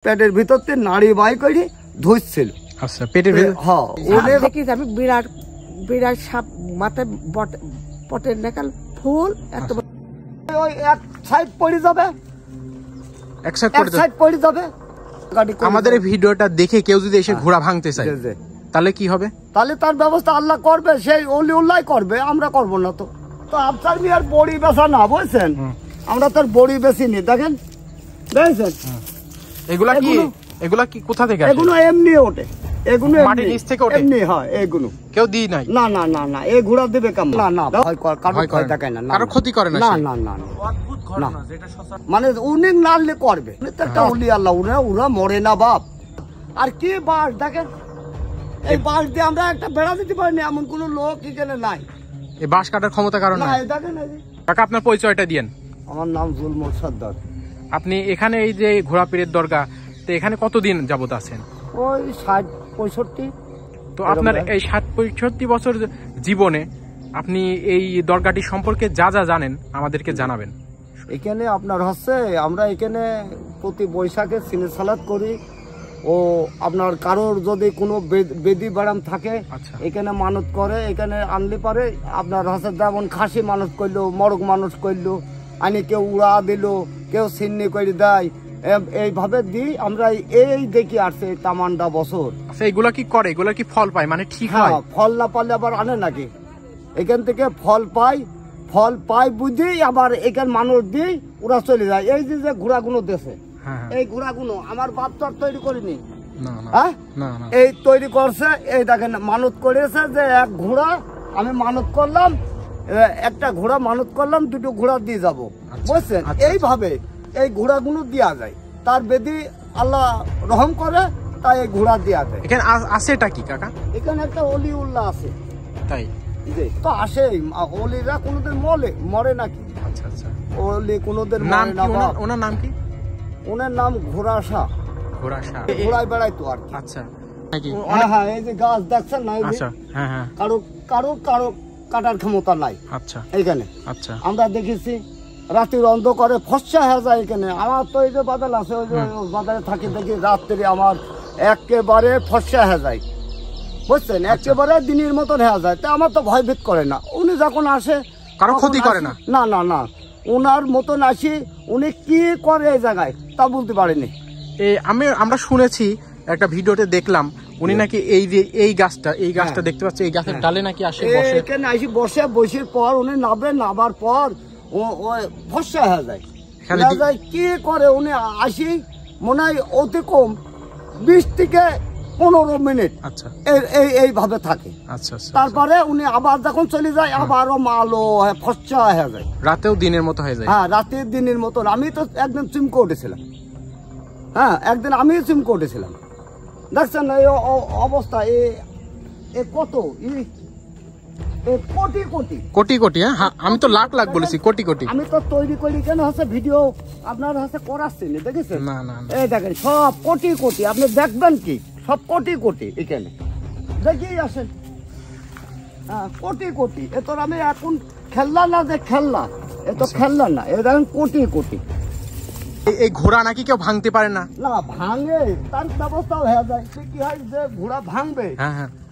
পেটের ভিতরতে নাড়ি বাই করে ধুচ্ছিল। আচ্ছা, পেটের ভিতর হ্যাঁ, ওরে দেখি আমি বিরাট বিরাট সাপ মাথায় পটের নেকাল ফুল এত ওই এক সাইড পড়ে যাবে, এক সাইড পড়ে যাবে। আমাদের এই ভিডিওটা দেখে কেউ যদি এসে ঘোড়া ভাঙতে চায় তাহলে কি হবে? তাহলে তার ব্যবস্থা আল্লাহ করবে, সেই অলি উল্লাহ করবে, আমরা করব না। তো তো আফসার মিয়ার বড়ি বেচা না, বুঝছেন? আমরা তার বড়ি বেশি নি। দেখেন দেখছেন এগুলা কি কোথা থেকে? এগুলো এমনি ওঠে, এগুলো মাটির নিচ থেকে ওঠে এমনি। হয় এগুলো কেউ দিই নাই? না না না না, এই ঘোড়া দেবে কেমন? না না, কারো দেখায় না, কারো ক্ষতি করে না। না না না, অদ্ভুত ঘটনা যেটা মানে উনি নাড়লে করবে। উনি তো একটা ওলি আল্লাহ, ওরা মরে না বাপ। আর কি বাস দেখেন, এই বাস দিয়ে আমরা একটা বেড়া দিতে পারিনি, এমন কোন লোক এখানে নাই। এই বাঁশ কাটার ক্ষমতা কারণ না, নাই। দেখেন কাকা, আপনার পরিচয়টা দিয়েন। আমার নাম জুলমুল সর্দার। আপনি এখানে এই যে ঘোড়া পীরের দরগা, তো এখানে কতদিন যাবত আছেন? ওই 60-65। তো আপনার এই 60-65 বছর জীবনে আপনি এই দরগাটি সম্পর্কে যা যা জানেন আমাদেরকে জানাবেন। এখানে আপনার হচ্ছে আমরা এখানে প্রতি বৈশাখে সিনে সালাত করি। ও আপনার কারোর যদি কোনো বেদি ব্যারাম থাকে এখানে মানত করে, এখানে আনলে পারে। আপনার হচ্ছে যেমন খাসি মানত করলো, মরগ মানুষ করলো, আনি কেউ উড়া দিল, কেউ সিন্নি করে দেয়, এইভাবে দিই আমরা। এই দেখি আসছে তামান্ডা বছর। আচ্ছা, এগুলা কি করে? এগুলা কি ফল পায়? মানে ঠিক হয়? ফল না পারলে আবার আনে নাকি? এখান থেকে ফল পাই বুঝি আবার এখান মানুষ দিই, ওরা চলে যায়। এই যে ঘোড়াগুলো দেশে, এই ঘোড়াগুলো আমার বাপ তো আর তৈরি করিনি, হ্যাঁ, এই তৈরি করছে। এই দেখেন মানত করেছে যে এক ঘোড়া আমি মানত করলাম, একটা ঘোড়া মানত করলাম, দুটো ঘোড়া দিয়ে যাবো, বুঝছেন? এইভাবে এই ঘোড়াগুলো দেওয়া যায়। তার বেদি আল্লাহ রহম করে, তাই এই ঘোড়া দেওয়া যায়। এখানে আছেটা কি কাকা? এখানে একটা অলি উল্লাহ আছে। তাই তো আসে, অলিরা কোনোদিন মরে নাকি? আচ্ছা আচ্ছা, অলি কোনোদিন মরে না। ওনার নাম কি? ওনার নাম ঘোড়াশা। ঘোড়ায় বেড়াইতো আর কি। আচ্ছা, হ্যাঁ, এই যে গাছ দেখছেন না, কারো কারো কারো কাটার ক্ষমতা নাই। আচ্ছা, এইখানে আচ্ছা আমরা দেখেছি রাতের অন্ধকারে ফসা হয়ে যায় এখানে। আমার তো এই যে বাদল আছে, ওই যে বাজারে থাকি, দেখি রাত্রে আমার একেবারে ফসা হয়ে যায়, বুঝছেন? একেবারে দিনের মতন হয়ে যায়। তা আমার তো ভয় ভীত করে না। উনি যখন আসে কারো ক্ষতি করে না। না না না, ওনার মতন আসি, উনি কি করে এই জায়গায় তা বলতে পারেনি। আমরা শুনেছি একটা ভিডিওতে দেখলাম উনি নাকি এই যে এই গাছটা দেখতে পাচ্ছি, এই গাছের ডালে নাকি আসে বসে। এখানে আসি বসে পর উনি নাবার পর ফসা হয়ে যায়। কি করে উনি আসি মনে হয় অতি কম 20 থেকে 15 মিনিট এইভাবে থাকে। তারপরে উনি আবার যখন চলে যায় আবারও মালো ফসা হয়ে যায়, রাতেও দিনের মতো হয়ে যায়। হ্যাঁ, রাতের দিনের মতন। আমি তো একদিন চুমকে উঠেছিলাম, হ্যাঁ, একদিন আমি চুমকে উঠেছিলাম। দেখছেন এই অবস্থা, কত কোটি কোটি কোটি কোটি। হ্যাঁ, আমি তো লাখ লাখ বলেছি, কোটি কোটি। আমি তো তৈরি করি কেন হচ্ছে ভিডিও আপনার হচ্ছে করাচ্ছি, দেখেছেন? না না, এই দেখেন সব কোটি কোটি, আপনি দেখবেন কি সব কোটি কোটি এখানে দেখিয়ে আসেন। হ্যাঁ, কোটি কোটি। এ তোর আমি এখন খেলনা না, যে খেলনা, এ তো খেলনা না, এ দেখেন কোটি কোটি। এই ঘোড়া নাকি কেউ ভাঙতে পারে না? না, ভাঙে, তার ব্যবস্থাও হয়ে যায়। কি হয় যে ঘোড়া ভাঙবে,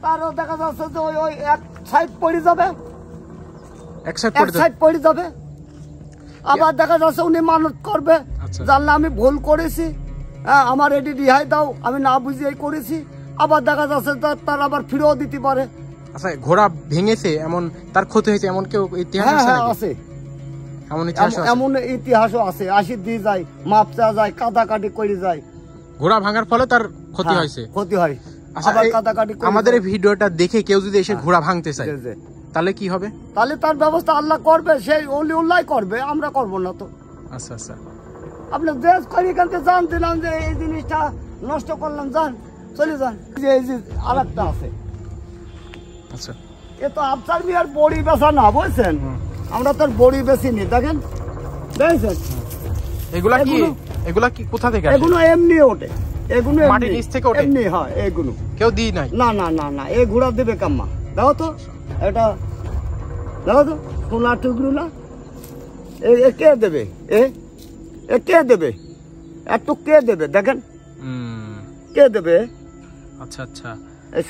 তারও দেখা যাচ্ছে যে ওই এক সাইড পড়ে যাবে, এক সাইড পড়ে যাবে। আবার দেখা যাচ্ছে উনি মানত করবে, জানলে আমি ভুল করেছি, হ্যাঁ, আমার এটি রিহাই দাও, আমি না বুঝিয়ে করেছি। আবার দেখা যাচ্ছে তার আবার ফিরেও দিতে পারে। আচ্ছা, ঘোড়া ভেঙেছে এমন, তার ক্ষতি হয়েছে এমন কেউ ইতিহাস আছে? এমন ইতিহাসও আছে। আসি দিয়ে যায়, মাপ চাওয়া যায়, কাটাকাটি করে যায়। ঘোড়া ভাঙার ফলে তার ক্ষতি হয়েছে, ক্ষতি হয়। আমাদের এই ভিডিওটা দেখে কেউ যদি এসে ঘোড়া ভাঙতে চায় তাহলে কি হবে? তাহলে তার ব্যবস্থা আল্লাহ করবে, সেই অলি উল্লাহ করবে, আমরা করব না। তো আচ্ছা আচ্ছা, আপনি দেশ করে এখান থেকে জান দিলাম যে এই জিনিসটা নষ্ট করলাম, যান চলে যান। এই যে আরেকটা আছে, আচ্ছা, এ তো আফসার মিয়ার বড়ি বেচা না, বুঝছেন? আমরা তোর বড়ি বেশি নি। দেখেন দেখছেন এগুলা কি কোথা থেকে? এগুলো এমনি ওঠে, এগুলো মাটির নিচ থেকে ওঠে এমনি। হয়, এগুলো কেউ দিই নাই? না না না না, এই ঘোড়া দেবে কাম্মা। দেখো তো এটা, দেখো তো সোনার টুকরো না, কে দেবে? এ কে দেবে? একটু কে দেবে? দেখেন কে দেবে? আচ্ছা আচ্ছা,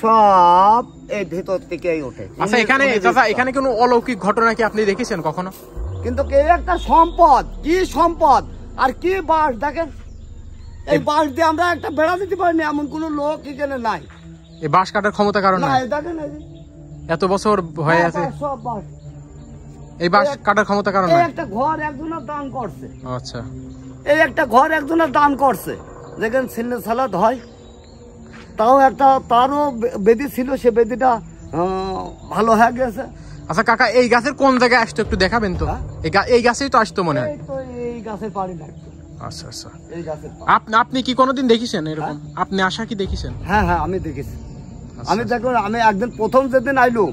সব এই ভিতর থেকেই ওঠে। আচ্ছা এখানে চাচা এখানে কোনো অলৌকিক ঘটনা কি আপনি দেখেছেন কখনো? কিন্তু এই একটা সম্পদ, কি সম্পদ আর কি বাঁশ দেখেন, এই বাঁশ দিয়ে আমরা একটা বেড়া দিতে পারিনি এমন কোন লোক এখানে নাই। এই বাঁশ কাটার ক্ষমতা কারণ নাই, দেখেন এত বছর হয়ে আছে সব বাঁশ, এই বাঁশ কাটার ক্ষমতা কারণ নাই। একটা ঘর একজনের দান করছে, আচ্ছা এই একটা ঘর একজনের দান করছে, দেখেন ছেলে সালাদ হয়, তাও একটা তারও বেদি ছিল, সে বেদিটা ভালো হয়ে গেছে। আচ্ছা কাকা, এই গাছের কোন জায়গায় আসতো একটু দেখাবেন তো? এই গাছেই তো আসতো মনে হয়। এই গাছের পাড়ি না। আচ্ছা আচ্ছা, এই গাছের আপনি কি কোনোদিন দেখেছেন এরকম? আপনি আশা কি দেখেছেন? হ্যাঁ হ্যাঁ, আমি দেখেছি। আমি দেখুন, আমি একদিন প্রথম যেদিন আইলু,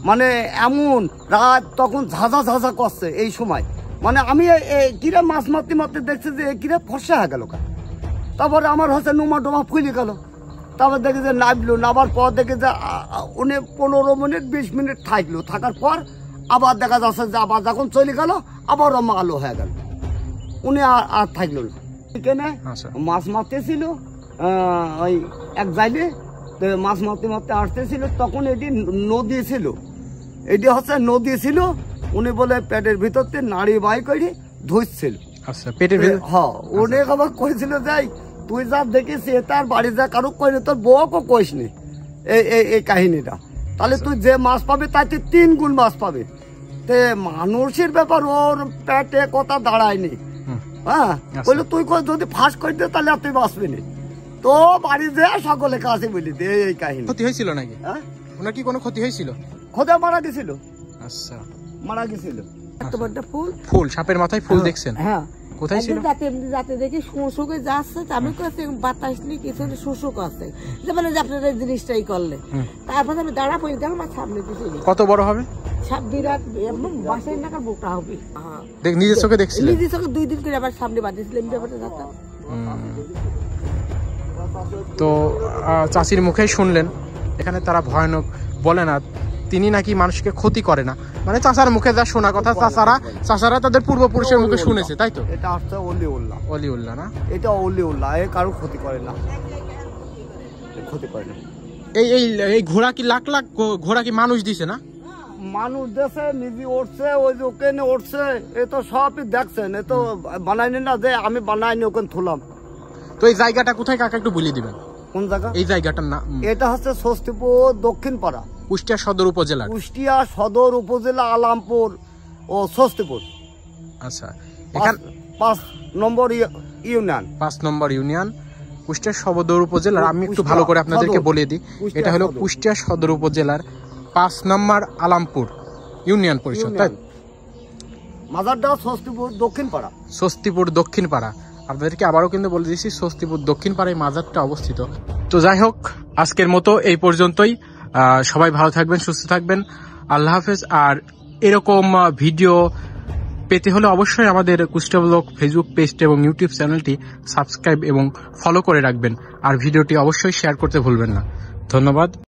মানে এমন রাত তখন ঝাঁঝা ঝাঁঝা করছে এই সময়, মানে আমি কিরে মাছ মারতে মারতে দেখছি যে কিরে ফর্সা হয়ে গেল। তারপরে আমার হচ্ছে নুমা ডোমা ফুলে গেল। তারপর দেখি যে নামলো, নামার পর দেখি যে উনি 15 মিনিট 20 মিনিট থাকলো, থাকার পর আবার দেখা যাচ্ছে যে আবার যখন চলে গেল আবার আলো হয়ে গেল, উনি আর থাকলো না। এখানে মাছ মারতেছিল ওই এক জায়গায়, মাছ মারতে মারতে আসতেছিল, তখন এটি নদী ছিল, এটি হচ্ছে নদী ছিল। উনি বলে পেটের ভিতরতে নাড়ি বাই করে ধুচ্ছিল। আচ্ছা, পেটের ভিতর হ্যাঁ, উনি আবার কইছিল যাই তুই যা দেখিস তার বাড়ি যা কারো কইনি, তোর বউকে কইস নি এই কাহিনীটা, তাহলে তুই যে মাছ পাবি তাতে 3 গুণ মাছ পাবে। তে মানুষের ব্যাপার, ওর পেটে কথা দাঁড়ায়নি। হ্যাঁ, বললো তুই যদি ফাঁস করে দে তাহলে আর তুই বাঁচবি নি, তো বাড়ি যে সকলে কাছে বলি দে। এই কাহিনী ক্ষতি হয়েছিল নাকি? হ্যাঁ, ওনার কি কোনো ক্ষতি হয়েছিল? খোদা মারা গেছিল। আচ্ছা, মারা গেছিল। ফুল ফুল, সাপের মাথায় ফুল দেখছেন? হ্যাঁ, কোথায় ছিল? যাতে দেখি শুশুকে যাচ্ছে, আমি কাছে বাতাস নিয়ে কিছু শুশুক আছে, যে মানে আপনার এই জিনিসটাই করলে। তারপরে আমি দাঁড়া পড়ে গেলাম, আমার সামনে ছিল। কত বড় হবে? সাপ বিরাট, বাসের নাকার বোটা হবে। নিজের চোখে দেখছিলেন? নিজের চোখে 2 দিন করে আবার সামনে বাঁধিয়েছিলাম, ব্যাপারটা জানতাম। তো চাচির মুখেই শুনলেন, এখানে তারা ভয়ানক বলে না, তিনি নাকি মানুষকে ক্ষতি করে না, মানে চাচার মুখে যা শোনা কথা চাচারা তাদের পূর্বপুরুষের মুখে শুনেছে, তাই তো? এটা আসছে অলিউল্লাহ। অলিউল্লাহ না, এটা অলিউল্লাহ, এ কারো ক্ষতি করে না, ক্ষতি করে না। এই ঘোড়া কি লাখ লাখ ঘোড়া কি মানুষ দিছে না? মানুষ দেশে নিজে উঠছে, ওই যে ওখানে উঠছে, এ তো সবই দেখছেন, এ তো বানাইনি না যে আমি বানাইনি ওখানে থুলাম। তো এই জায়গাটা কোথায় কাকা একটু বলে দিবেন? কোন জায়গা? এই জায়গাটার নাম? এটা হচ্ছে স্বস্তিপুর দক্ষিণ পাড়া, কুষ্টিয়া সদর উপজেলা। কুষ্টিয়া সদর উপজেলা, আলামপুর ও স্বস্তিপুর। আচ্ছা, 5 নম্বর ইউনিয়ন। 5 নম্বর ইউনিয়ন, কুষ্টিয়া সদর উপজেলার। আমি একটু ভালো করে আপনাদেরকে বলে দিই, এটা হলো কুষ্টিয়া সদর উপজেলার 5 নম্বর আলামপুর ইউনিয়ন পরিষদ, তাই? মাজারটা স্বস্তিপুর দক্ষিণ পাড়া। স্বস্তিপুর দক্ষিণ পাড়া, আপনাদেরকে আবারও কিন্তু বলে দিচ্ছি, স্বস্তিপুর দক্ষিণ পাড়ায় মাজারটা অবস্থিত। তো যাই হোক, আজকের মতো এই পর্যন্তই। সবাই ভালো থাকবেন, সুস্থ থাকবেন, আল্লাহ হাফেজ। আর এরকম ভিডিও পেতে হলে অবশ্যই আমাদের কুষ্টিয়া ব্লগ ফেসবুক পেজটি এবং ইউটিউব চ্যানেলটি সাবস্ক্রাইব এবং ফলো করে রাখবেন, আর ভিডিওটি অবশ্যই শেয়ার করতে ভুলবেন না। ধন্যবাদ।